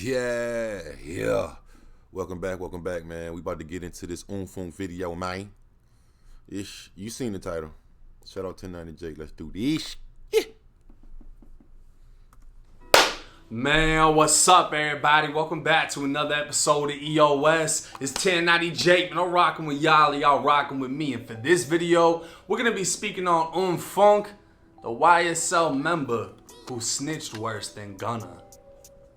Yeah. Welcome back, man. We about to get into this Unfoonk video, man. You seen the title. Shout out 1090 Jake. Let's do this. Yeah. Man, what's up, everybody? Welcome back to another episode of EOS. It's 1090 Jake, and I'm rocking with y'all rocking with me. And for this video, we're gonna be speaking on Unfoonk, the YSL member who snitched worse than Gunna.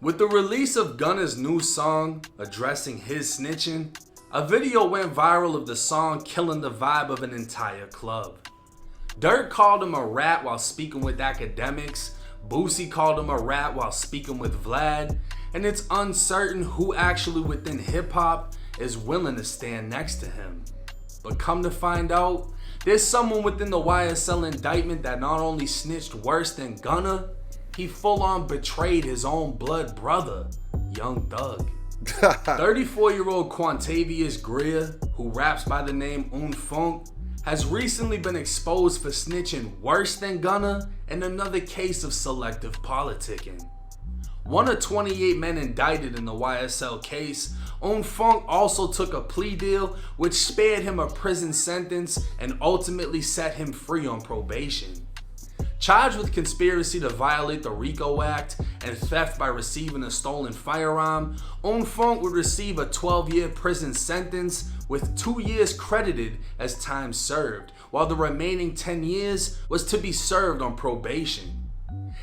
With the release of Gunna's new song addressing his snitching, a video went viral of the song killing the vibe of an entire club. Dirk called him a rat while speaking with academics, Boosie called him a rat while speaking with Vlad, and it's uncertain who actually within hip-hop is willing to stand next to him. But come to find out, there's someone within the YSL indictment that not only snitched worse than Gunna, he full-on betrayed his own blood brother, Young Thug. 34-year-old Quantavious Greer, who raps by the name Unfoonk, has recently been exposed for snitching worse than Gunna in another case of selective politicking. One of 28 men indicted in the YSL case, Unfoonk also took a plea deal which spared him a prison sentence and ultimately set him free on probation. Charged with conspiracy to violate the RICO Act and theft by receiving a stolen firearm, Unfoonk would receive a 12-year prison sentence with 2 years credited as time served, while the remaining 10 years was to be served on probation.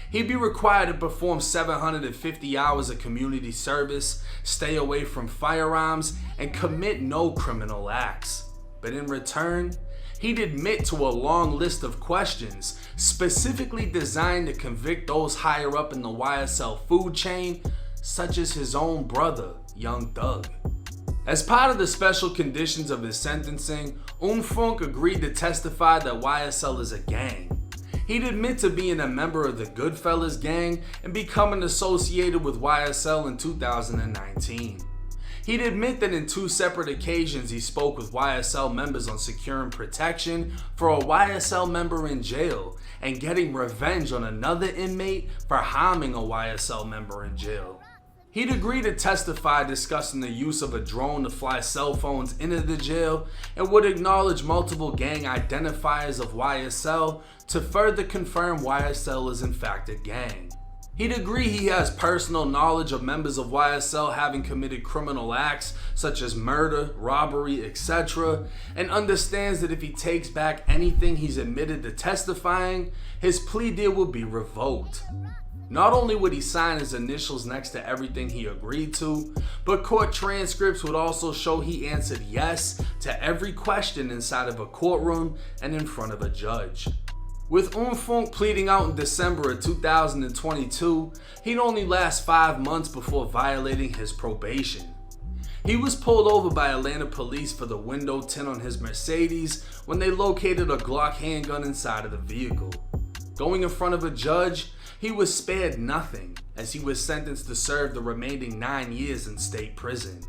He'd be required to perform 750 hours of community service, stay away from firearms, and commit no criminal acts. But in return, he'd admit to a long list of questions specifically designed to convict those higher up in the YSL food chain, such as his own brother, Young Thug. As part of the special conditions of his sentencing, Unfoonk agreed to testify that YSL is a gang. He'd admit to being a member of the Goodfellas gang and becoming associated with YSL in 2019. He'd admit that in 2 separate occasions he spoke with YSL members on securing protection for a YSL member in jail and getting revenge on another inmate for harming a YSL member in jail. He'd agree to testify discussing the use of a drone to fly cell phones into the jail and would acknowledge multiple gang identifiers of YSL to further confirm YSL is in fact a gang. He'd agree he has personal knowledge of members of YSL having committed criminal acts such as murder, robbery, etc., and understands that if he takes back anything he's admitted to testifying, his plea deal will be revoked. Not only would he sign his initials next to everything he agreed to, but court transcripts would also show he answered yes to every question inside of a courtroom and in front of a judge. With Unfoonk pleading out in December of 2022, he'd only last 5 months before violating his probation. He was pulled over by Atlanta police for the window tint on his Mercedes when they located a Glock handgun inside of the vehicle. Going in front of a judge, he was spared nothing as he was sentenced to serve the remaining 9 years in state prison.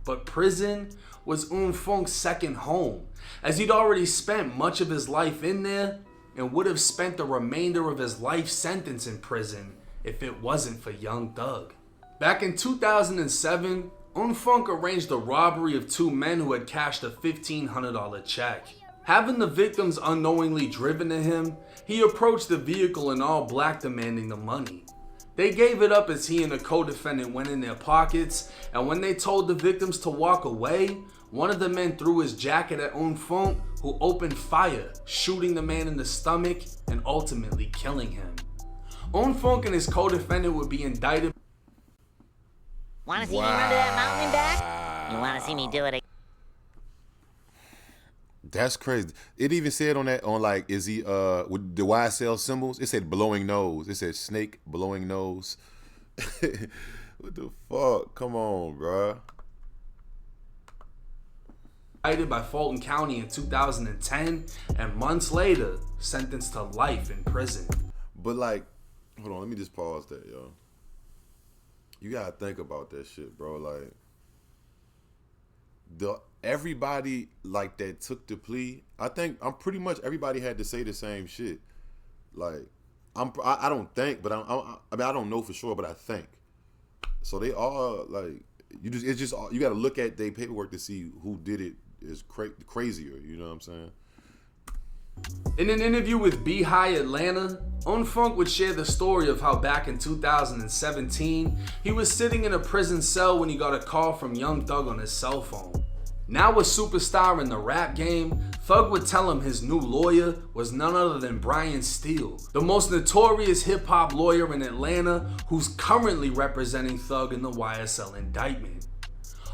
But prison was Unfoonk's second home, as he'd already spent much of his life in there and would have spent the remainder of his life sentence in prison if it wasn't for Young Thug. Back in 2007, Unfoonk arranged the robbery of 2 men who had cashed a $1,500 check. Having the victims unknowingly driven to him, he approached the vehicle in all black demanding the money. They gave it up as he and the co-defendant went in their pockets, and when they told the victims to walk away, one of the men threw his jacket at Unfoonk, who opened fire, shooting the man in the stomach and ultimately killing him. Unfoonk and his co-defendant would be indicted. Want to see me run to that mountain and back? You want to see me do it again? That's crazy. It even said on like, is he with the YSL symbols? It said blowing nose. It said snake blowing nose. What the fuck? Come on, bruh. Indicted by Fulton County in 2010 and months later sentenced to life in prison. But like, hold on, let me just pause that, yo. You gotta think about that shit, bro. Like, everybody like that took the plea. I'm pretty much everybody had to say the same shit. Like, I don't think, but I mean I don't know for sure, but I think So they all like you got to look at their paperwork to see who did it is crazier. You know what I'm saying? In an interview with Beehive Atlanta, Unfoonk would share the story of how back in 2017, he was sitting in a prison cell when he got a call from Young Thug on his cell phone. Now a superstar in the rap game, Thug would tell him his new lawyer was none other than Brian Steele, the most notorious hip-hop lawyer in Atlanta who's currently representing Thug in the YSL indictment.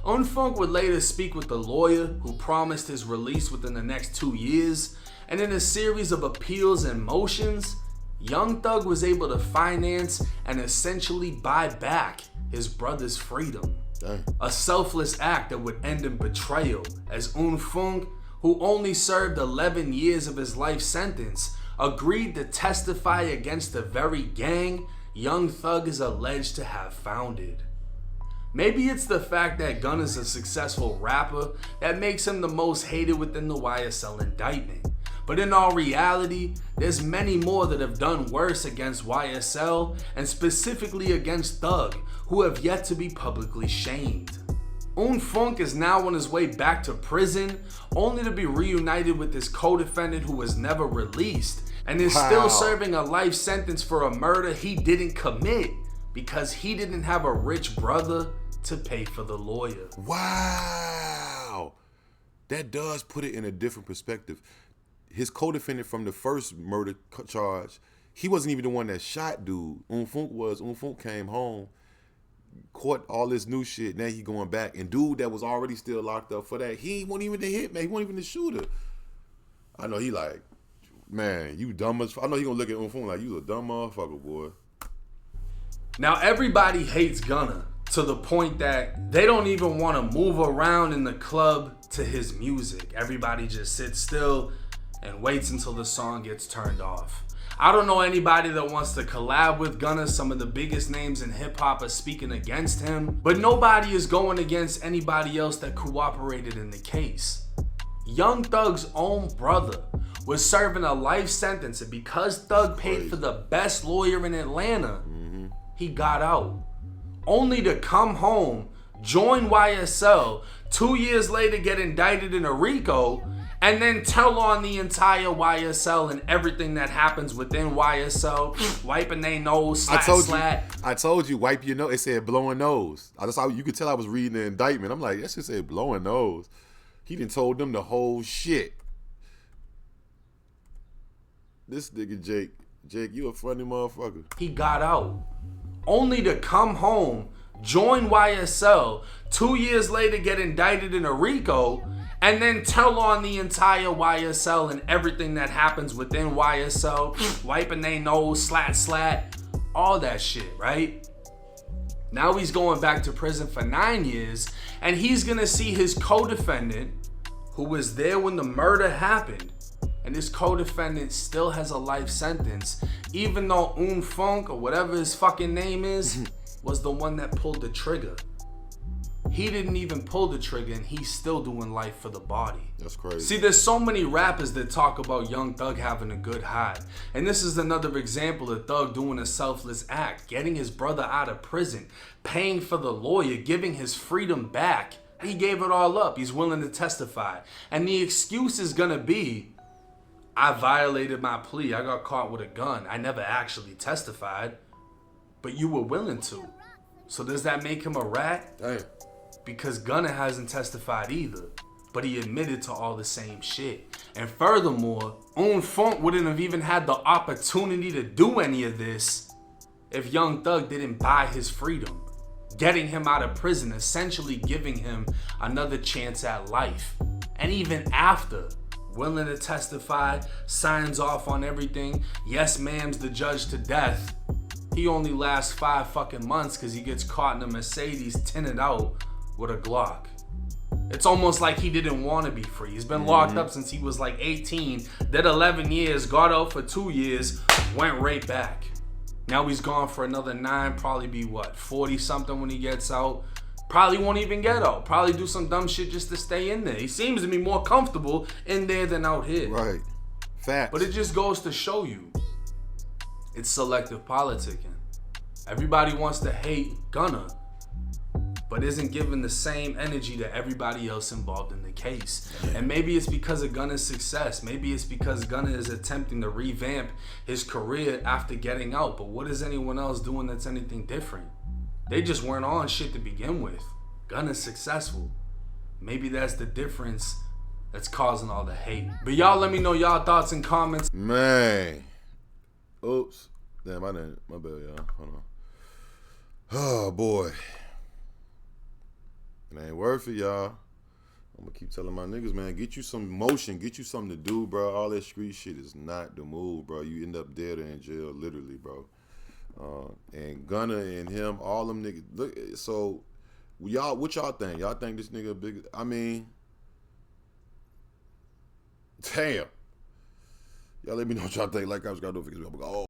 Unfoonk would later speak with the lawyer who promised his release within the next 2 years, and in a series of appeals and motions, Young Thug was able to finance and essentially buy back his brother's freedom. Dang. A selfless act that would end in betrayal, as Unfoonk, who only served 11 years of his life sentence, agreed to testify against the very gang Young Thug is alleged to have founded. Maybe it's the fact that Gunna's a successful rapper that makes him the most hated within the YSL indictment. But in all reality, there's many more that have done worse against YSL and specifically against Thug, who have yet to be publicly shamed. Unfoonk is now on his way back to prison, only to be reunited with his co-defendant who was never released and is still serving a life sentence for a murder he didn't commit because he didn't have a rich brother to pay for the lawyer. Wow. That does put it in a different perspective. His co-defendant from the first murder charge, he wasn't even the one that shot dude. Unfoonk was. Unfoonk came home, caught all this new shit. Now he going back. And dude that was already still locked up for that, he wasn't even the hitman. He wasn't even the shooter. I know he like, man, you dumb as... I know he gonna look at Unfoonk like, you a dumb motherfucker, boy. Now everybody hates Gunna to the point that they don't even want to move around in the club to his music. Everybody just sits still and waits until the song gets turned off. I don't know anybody that wants to collab with Gunna. Some of the biggest names in hip-hop are speaking against him, but nobody is going against anybody else that cooperated in the case. Young Thug's own brother was serving a life sentence, and because Thug paid for the best lawyer in Atlanta, he got out. Only to come home, join YSL, 2 years later get indicted in a RICO, and then tell on the entire YSL and everything that happens within YSL, wiping their nose, slat. I told you, wipe your nose. It said blowing nose. You could tell I was reading the indictment. I'm like, that shit said blowing nose. He done told them the whole shit. This nigga Jake, you a funny motherfucker. He got out. Only to come home, join YSL, 2 years later get indicted in a RICO, and then tell on the entire YSL and everything that happens within YSL, wiping their nose, slat, all that shit, right? Now he's going back to prison for 9 years, and he's gonna see his co-defendant, who was there when the murder happened, and his co-defendant still has a life sentence, even though Unfoonk, or whatever his fucking name is, was the one that pulled the trigger. He didn't even pull the trigger, and he's still doing life for the body. That's crazy. See, there's so many rappers that talk about Young Thug having a good high. And this is another example of Thug doing a selfless act, getting his brother out of prison, paying for the lawyer, giving his freedom back. He gave it all up. He's willing to testify. And the excuse is gonna be, I violated my plea. I got caught with a gun. I never actually testified, but you were willing to. So does that make him a rat? Damn. Because Gunna hasn't testified either, but he admitted to all the same shit. And furthermore, Unfoonk wouldn't have even had the opportunity to do any of this if Young Thug didn't buy his freedom, getting him out of prison, essentially giving him another chance at life. And even after, willing to testify, signs off on everything, yes ma'am's the judge to death, he only lasts 5 fucking months because he gets caught in a Mercedes tinted out with a Glock. It's almost like he didn't want to be free. He's been locked up since he was like 18, did 11 years, got out for 2 years, went right back. Now he's gone for another 9, probably be what, 40 something when he gets out. Probably won't even get out. Probably do some dumb shit just to stay in there. He seems to be more comfortable in there than out here. Right. Facts. But it just goes to show you, it's selective politicking. Everybody wants to hate Gunna, but isn't given the same energy to everybody else involved in the case. And maybe it's because of Gunna's success. Maybe it's because Gunna is attempting to revamp his career after getting out. But what is anyone else doing that's anything different? They just weren't on shit to begin with. Gunna's successful. Maybe that's the difference that's causing all the hate. But y'all let me know y'all thoughts and comments. Man. Oops. Damn, my bad, y'all. Hold on. Oh, boy. It ain't worth it, y'all. I'm gonna keep telling my niggas, man, get you some motion, get you something to do, bro. All that street shit is not the move, bro. You end up dead or in jail, literally, bro. And Gunna and him, all them niggas. Look, so y'all, what y'all think? Y'all think this nigga big? I mean, damn. Y'all let me know what y'all think. Like I was gonna do. Oh.